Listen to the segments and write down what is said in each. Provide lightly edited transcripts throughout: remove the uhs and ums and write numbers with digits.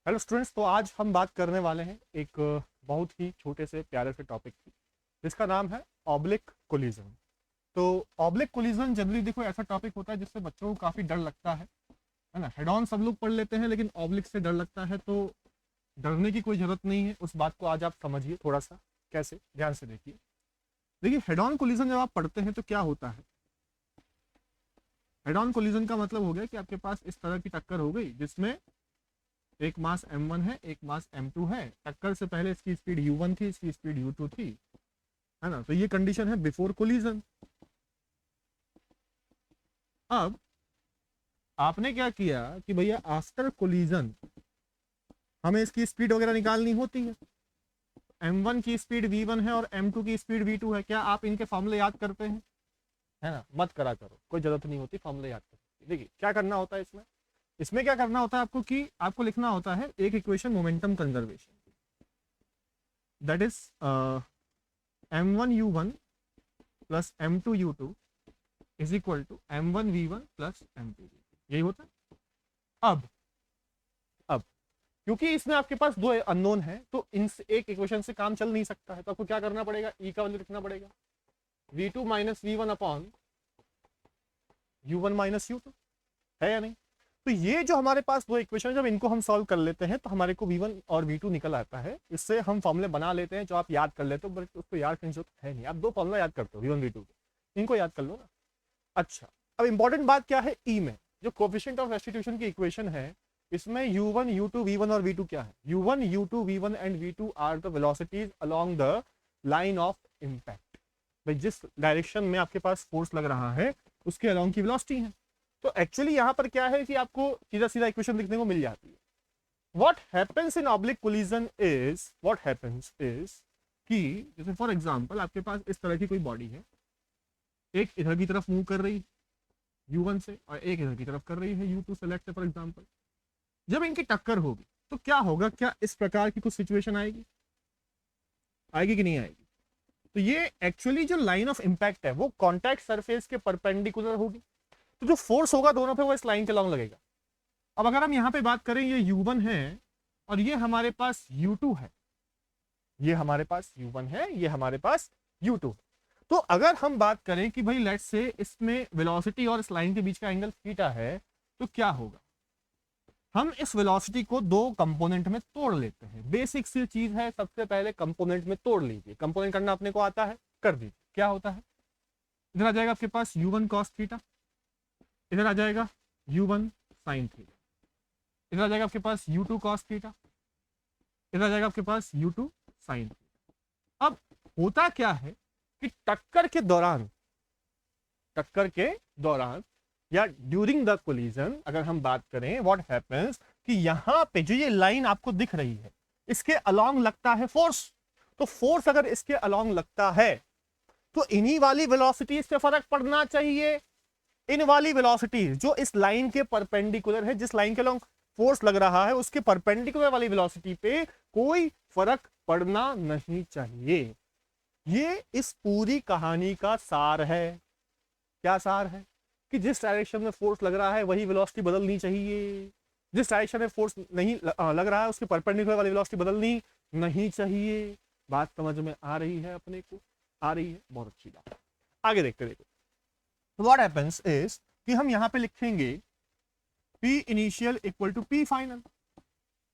Hello students, तो आज हम बात करने वाले हैं एक बहुत ही छोटे से प्यारे से टॉपिक की, जिसका नाम है ऑब्लिक कोलिजन। तो ऑब्लिक कोलिजन जनरली देखो ऐसा टॉपिक होता है जिससे बच्चों को काफ़ी डर लगता है ना। हेड ऑन सब लोग पढ़ लेते हैं, लेकिन ऑब्लिक से डर लगता है। तो डरने की कोई ज़रूरत नहीं है, उस बात को आज आप समझिए थोड़ा सा। कैसे, ध्यान से देखिए। देखिए, हेड ऑन कोलिजन जब आप पढ़ते हैं तो क्या होता है। हेड ऑन कोलिजन का मतलब हो गया कि आपके पास इस तरह की टक्कर हो गई जिसमें एक मास m1 है, एक मास m2 है। टक्कर से पहले इसकी स्पीड u1 थी, इसकी स्पीड u2 थी, है ना। तो ये कंडीशन है बिफोर कोलिजन। अब आपने क्या किया कि भैया आफ्टर कोलिजन हमें इसकी स्पीड वगैरह निकालनी होती है। m1 की स्पीड v1 है और m2 की स्पीड v2 है। क्या आप इनके फॉर्मूले याद करते हैं? है ना, मत करा करो, कोई जरूरत नहीं होती फॉर्मूले याद करने की। देखिए क्या करना होता है इसमें। इसमें क्या करना होता है आपको कि आपको लिखना होता है एक equation momentum conservation, that is m1u1 plus m2u2 is equal to m1v1 plus m2v2। यही होता है। अब क्योंकि इसमें आपके पास दो अननोन है, तो इन एक इक्वेशन से काम चल नहीं सकता है। तो आपको क्या करना पड़ेगा, ई का वैल्यू लिखना पड़ेगा v2 minus v1 upon u1 minus u2, है या नहीं। तो ये जो हमारे पास दो इक्वेशन है, जब इनको हम सॉल्व कर लेते हैं तो हमारे को v1 और v2 निकल आता है। इससे हम फॉर्मूले बना लेते हैं जो आप याद कर लेते हो, बट उसको याद करने की जरूरत है नहीं। आप दो फॉर्मूला याद करते हो v1 v2 के, इनको याद कर लो ना। अच्छा, अब इंपॉर्टेंट बात क्या है, ई में जो कोफिशिएंट ऑफ रेस्टिट्यूशन की इक्वेशन है, इसमें u1 u2 v1 और v2 क्या है। u1 u2 v1 and v2 are the velocities along the line of impact. भाई जिस डायरेक्शन में आपके पास फोर्स लग रहा है उसके अलोंग की वेलोसिटी है। तो एक्चुअली यहां पर क्या है कि आपको सीधा सीधा इक्वेशन लिखने को मिल जाती है। What happens in oblique collision is, what happens is कि जैसे फॉर एग्जांपल आपके पास इस तरह की कोई बॉडी है, एक इधर की तरफ मूव कर रही u1 से और एक इधर की तरफ कर रही है u2 से, लेट्स से फॉर एग्जांपल। जब इनकी टक्कर होगी तो क्या होगा, क्या इस प्रकार की कुछ सिचुएशन आएगी, आएगी कि नहीं आएगी। तो ये एक्चुअली जो लाइन ऑफ इंपैक्ट है वो कॉन्टैक्ट सरफेस के परपेंडिकुलर होगी। तो जो फोर्स होगा दोनों पे वो इस लाइन के लॉन्ग लगेगा। अब अगर हम यहाँ पे बात करें, ये u1 है और ये हमारे पास u2 है, ये हमारे पास u1 है, ये हमारे पास u2। तो अगर हम बात करें कि भाई लेट्स से इसमें वेलोसिटी और इस लाइन के बीच का एंगल थीटा है, तो क्या होगा, हम इस वेलोसिटी को दो कंपोनेंट में तोड़ लेते हैं। बेसिक सी चीज है, सबसे पहले कंपोनेंट में तोड़ लीजिए। कंपोनेंट करना अपने को आता है, कर दीजिए। क्या होता है, इधर आ जाएगा आपके पास u1 cos थीटा, इधर आ जाएगा u1 sin थीटा, इधर आ जाएगा आपके पास u2 cos थीटा, इधर आ जाएगा आपके पास u2 sin थीटा। अब होता क्या है कि टक्कर के दौरान या ड्यूरिंग द कोलिजन अगर हम बात करें, व्हाट हैपेंस कि यहां पे जो ये लाइन आपको दिख रही है इसके अलोंग लगता है फोर्स। तो फोर्स अगर इसके अलोंग लगता है तो इन्हीं वाली वेलोसिटी से फर्क पड़ना चाहिए। इन वाली वेलोसिटी जो इस लाइन के परपेंडिकुलर है, जिस लाइन के अलोंग फोर्स लग रहा है उसके परपेंडिकुलर वाली वेलोसिटी पे कोई फर्क पड़ना नहीं चाहिए। ये इस पूरी कहानी का सार है। क्या सार है कि जिस डायरेक्शन में फोर्स लग रहा है वही वेलोसिटी बदलनी चाहिए, जिस डायरेक्शन में फोर्स नहीं लग रहा है उसके परपेंडिकुलर वाली वेलोसिटी बदलनी नहीं चाहिए। बात समझ में आ रही है अपने को? आ रही है, बहुत अच्छी बात। आगे देखते देखो। व्हाट हैपेंस इज कि हम यहां पे लिखेंगे P initial equal to P final.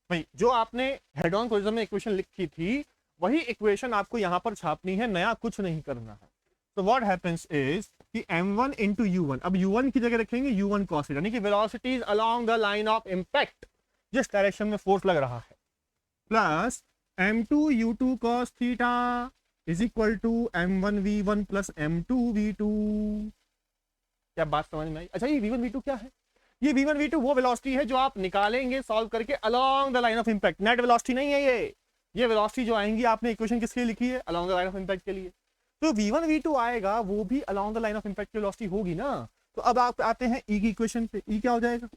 भाई जो आपने हेड ऑन कोलिजन में इक्वेशन लिखी थी वही इक्वेशन आपको यहां पर छापनी है, नया कुछ नहीं करना है। तो व्हाट हैपेंस इज कि m1 इंटू u1, अब u1 की जगह रखेंगे u1 cos थीटा, यानी कि velocities along the line of impact, जिस डायरेक्शन में फोर्स लग रहा है, plus m2 u2 cos theta is equal to m1 v1 plus m2 v2। क्या बात समझ में आई? अच्छा, ये v1 v2 क्या है? ये v1 v2 वो वेलोसिटी है जो आप निकालेंगे सॉल्व करके along the line of impact. Net velocity नहीं है ये वेलोसिटी जो आएंगी आपने इक्वेशन किसके लिए लिखी है, along the line of impact के लिए। तो v1 v2 आएगा वो भी along the line of impact की वेलोसिटी होगी ना। तो अब आप आते हैं ई की इक्वेशन पे। ई क्या हो जाएगा,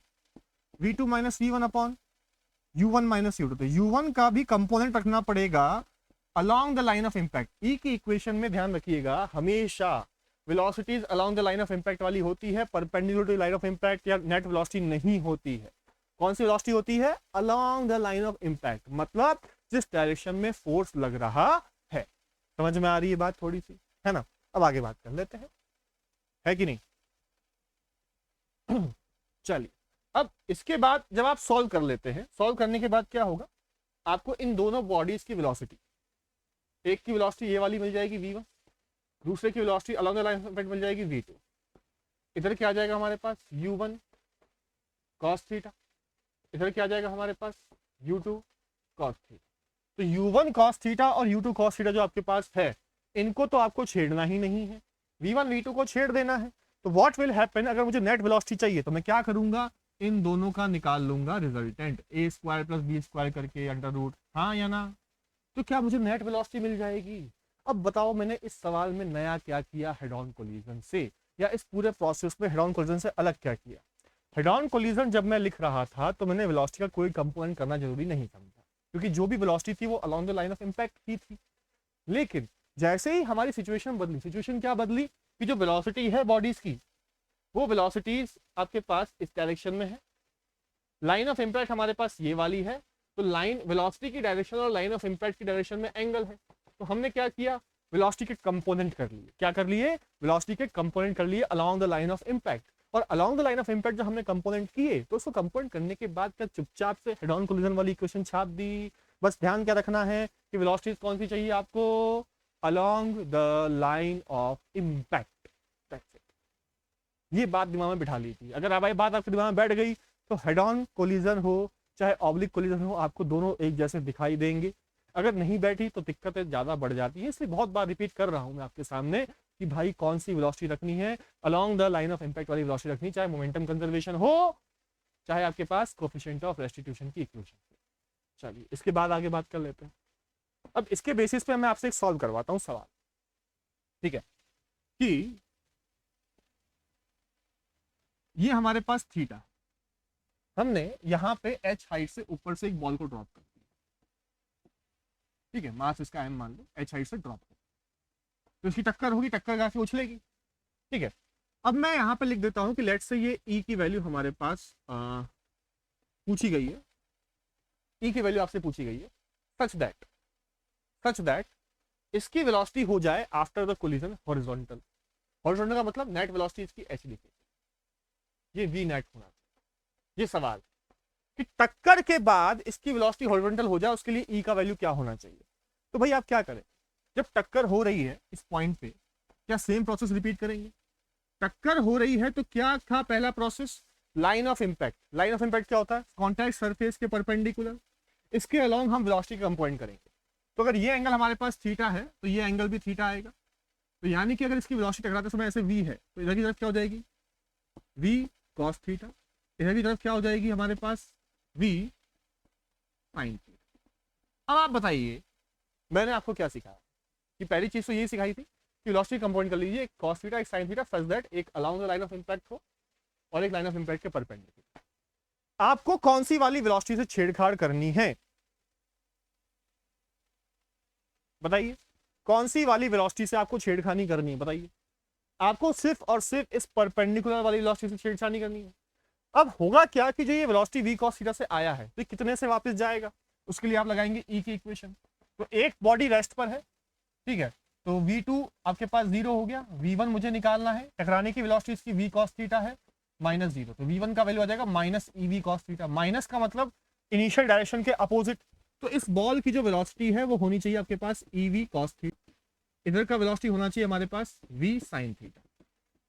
v2 minus v1 upon u1 minus u2। तो u1 का भी कंपोनेंट रखना पड़ेगा along the line of impact. E की इक्वेशन में ध्यान रखिएगा हमेशा velocities along the line of impact वाली होती है, perpendicular to line of impact या नेट वेलोसिटी नहीं होती है। कौन सी वेलोसिटी होती है? Along the line of impact, मतलब जिस डायरेक्शन में फोर्स लग रहा है। समझ में आ रही है बात थोड़ी सी, है ना? अब आगे बात कर लेते हैं, है कि नहीं? चलिए, अब इसके बाद जब आप सॉल्व कर लेते हैं, सॉल्व करने के बाद क्या होगा, आपको इन दोनों बॉडीज की वेलोसिटी, एक की वेलोसिटी ये वाली मिल जाएगी v1, दूसरे की velocity along the line of impact मिल जाएगी v2। इधर क्या आ जाएगा हमारे पास? u1 cos थीटा, इधर क्या आ जाएगा हमारे पास? u2 cos theta. तो u1 cos थीटा और u2 cos थीटा जो आपके पास है, इनको तो आपको छेड़ना ही नहीं है, v1 v2 को छेड़ देना है। तो व्हाट विल हैपन, अगर मुझे नेट वेलोसिटी चाहिए तो मैं क्या करूंगा, इन दोनों का निकाल लूंगा resultant, a square plus B square करके अंडर रूट, हाँ या ना? तो क्या मुझे नेट वेलोसिटी मिल जाएगी? अब बताओ, मैंने इस सवाल में नया क्या किया हेड ऑन कोलिजन से, या इस पूरे प्रोसेस में हेड ऑन कोलिजन से अलग क्या किया? हेड ऑन कोलिजन जब मैं लिख रहा था तो मैंने वेलोसिटी का कोई कंपोनेंट करना जरूरी नहीं समझा, क्योंकि जो भी वेलोसिटी थी वो along the line of impact ही थी। लेकिन जैसे ही हमारी सिचुएशन बदली, सिचुएशन क्या बदली कि जो वेलोसिटी है बॉडीज की, वो वेलोसिटीज आपके पास इस डायरेक्शन में है, लाइन ऑफ इम्पैक्ट हमारे पास ये वाली है, तो लाइन वेलोसिटी की डायरेक्शन और लाइन ऑफ इम्पैक्ट की डायरेक्शन में एंगल है। तो हमने क्या किया, वेलोसिटी के कंपोनेंट कर लिए। क्या कर लिए? वेलोसिटी के कंपोनेंट कर लिए along the line of impact. और along the line of impact जब हमने कंपोनेंट किए तो उसको कंपोनेंट करने के बाद क्या चुपचाप से हेड ऑन कोलिजन वाली इक्वेशन छाप दी? बस ध्यान क्या रखना है कि वेलोसिटी कौन सी चाहिए आपको? Along the line of impact. ये बात दिमाग में बिठा लीजिए। अगर अब ये बात आपके दिमाग में बैठ गई तो हेड ऑन कोलिजन हो चाहे ऑब्लिक कोलिजन हो, आपको दोनों एक जैसे दिखाई देंगे। अगर नहीं बैठी तो दिक्कतें ज्यादा बढ़ जाती है, इसलिए बहुत बार रिपीट कर रहा हूं मैं आपके सामने कि भाई कौन सी वेलोसिटी रखनी है, along the line of impact वाली वेलोसिटी रखनी, चाहे मोमेंटम कंजर्वेशन हो चाहे आपके पास कोएफिशिएंट ऑफ रेस्टिट्यूशन की इक्वेशन। चलिए इसके बाद आगे बात कर लेते हैं। अब इसके बेसिस पे मैं आपसे एक सॉल्व करवाता हूं सवाल, ठीक है? कि ये हमारे पास थीटा, हमने यहां पे h हाइट से ऊपर से एक बॉल को ड्रॉप कर दिया, ठीक है? मास इसका m मान लो, h हाइट से ड्रॉप कर, तो इसकी टक्कर होगी, टक्कर काफी उछलेगी, ठीक है? अब मैं यहां पे लिख देता हूं कि लेट से ये e की वैल्यू हमारे पास पूछी गई है, e की वैल्यू आपसे पूछी गई है सच दैट इसकी वेलोसिटी हो जाए after the collision horizontal. Horizontal का मतलब नेट वेलोसिटी इसकी h लिखी, ये v नेट होना चाहिए। ये सवाल कि टक्कर के बाद इसकी वेलोसिटी हॉरिजॉन्टल हो जाए, उसके लिए e का वैल्यू क्या होना चाहिए? तो भाई आप क्या करें, जब टक्कर हो रही है इस पॉइंट पे, क्या सेम प्रोसेस रिपीट करेंगे? टक्कर हो रही है तो क्या था पहला process? Line of impact. Line of impact क्या होता है? कॉन्टैक्ट सरफेस के परपेंडिकुलर, इसके अलोंग हम वेलोसिटी का कंपोनेंट करेंगे। तो अगर ये एंगल हमारे पास थीटा है तो ये एंगल भी थीटा आएगा, तो यानी कि अगर इसकी वेलोसिटी टकराते समय ऐसे v है तो इधर की तरफ क्या हो जाएगी? v cos थीटा, इधर की तरफ क्या हो जाएगी हमारे पास? v sin theta. अब आप बताइए मैंने आपको क्या सिखाया? कि पहली चीज तो यही सिखाई थी कि वेलोसिटी कंपोनेंट कर लीजिए, एक cos थीटा एक sin थीटा, सच दैट एक along the line of impact हो और एक लाइन ऑफ इम्पैक्ट के परपेंडिकुलर। आपको कौन सी वाली वेलोसिटी से छेड़छाड़ करनी है बताइए? कौन सी वाली वेलोसिटी से आपको छेड़खानी करनी है बताइए? आपको सिर्फ और सिर्फ इस परपेंडिकुलर वाली वेलोसिटी से छेड़छाड़ी करनी है। अब होगा क्या कि जो ये वेलोसिटी v cos थीटा से आया है तो कितने से वापस जाएगा? उसके लिए आप लगाएंगे e की इक्वेशन। तो एक बॉडी रेस्ट पर है, ठीक है? तो v2 आपके पास 0 हो गया, v1 मुझे निकालना है, टकराने की वेलोसिटी इसकी v cos थीटा है -0, तो v1 का वैल्यू आ जाएगा minus ev cos theta. Minus का मतलब इनिशियल डायरेक्शन के अपोजिट, तो इस बॉल की जो वेलोसिटी है वो होनी चाहिए आपके पास ev cos थीटा, इधर का वेलोसिटी होना चाहिए हमारे पास v sin थीटा।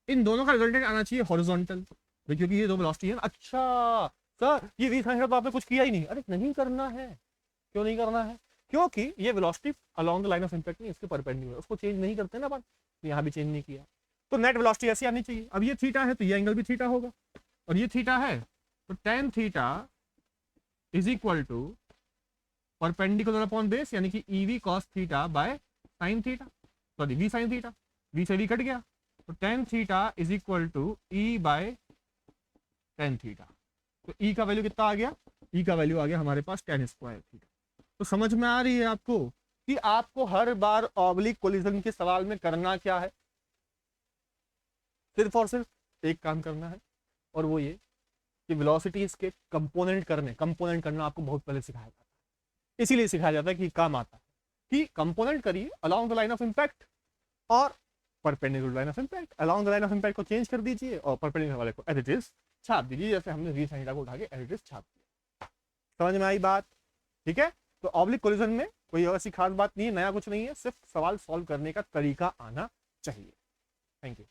इन दोनों का रिजल्टेंट आना चाहिए हॉरिजॉन्टल, क्योंकि ये दो वेलोसिटी है। अच्छा सर ये v sin थीटा तो आपने कुछ किया ही नहीं। अरे नहीं करना है। क्यों नहीं करना है? क्योंकि ये velocity along the line of impact नहीं, इसके परपेंडिकुलर, उसको चेंज नहीं करते ना अपन, तो यहाँ भी चेंज नहीं किया, तो नेट वेलोसिटी ऐसी आनी चाहिए। अब ये थीटा है तो ये एंगल भी थीटा होगा, और ये थीटा है तो tan theta is equal to perpendicular upon base, यानी कि ev cos theta by sin theta, sorry v sin theta, v से v कट गया, तो tan theta is equal to e by tan theta. तो e का value कितना आ गया? e का वैल्यू आ गया हमारे पास tan स्क्वायर थीटा। तो समझ में आ रही है आपको कि आपको हर बार ऑब्लिक कोलिजन के सवाल में करना क्या है? सिर्फ और सिर्फ एक काम करना है, और वो ये कि वेलोसिटीज के कंपोनेंट करना आपको बहुत पहले सिखाया जाता है, इसीलिए सिखाया जाता है कि काम आता है कि कंपोनेंट करिए along the line of impact और perpendicular line of impact, along the line of impact को चेंज कर दीजिए और परपेंडिकुलर वाले को एज इट इज छाप दीजिए, जैसे हमने वी sin थीटा को उठा के एज इट इज छाप दिया। समझ में आई बात? ठीक है, तो ऑब्लिक कोलिजन में कोई ऐसी खास बात नहीं है, नया कुछ नहीं है, सिर्फ सवाल सॉल्व करने का तरीका आना चाहिए। Thank you.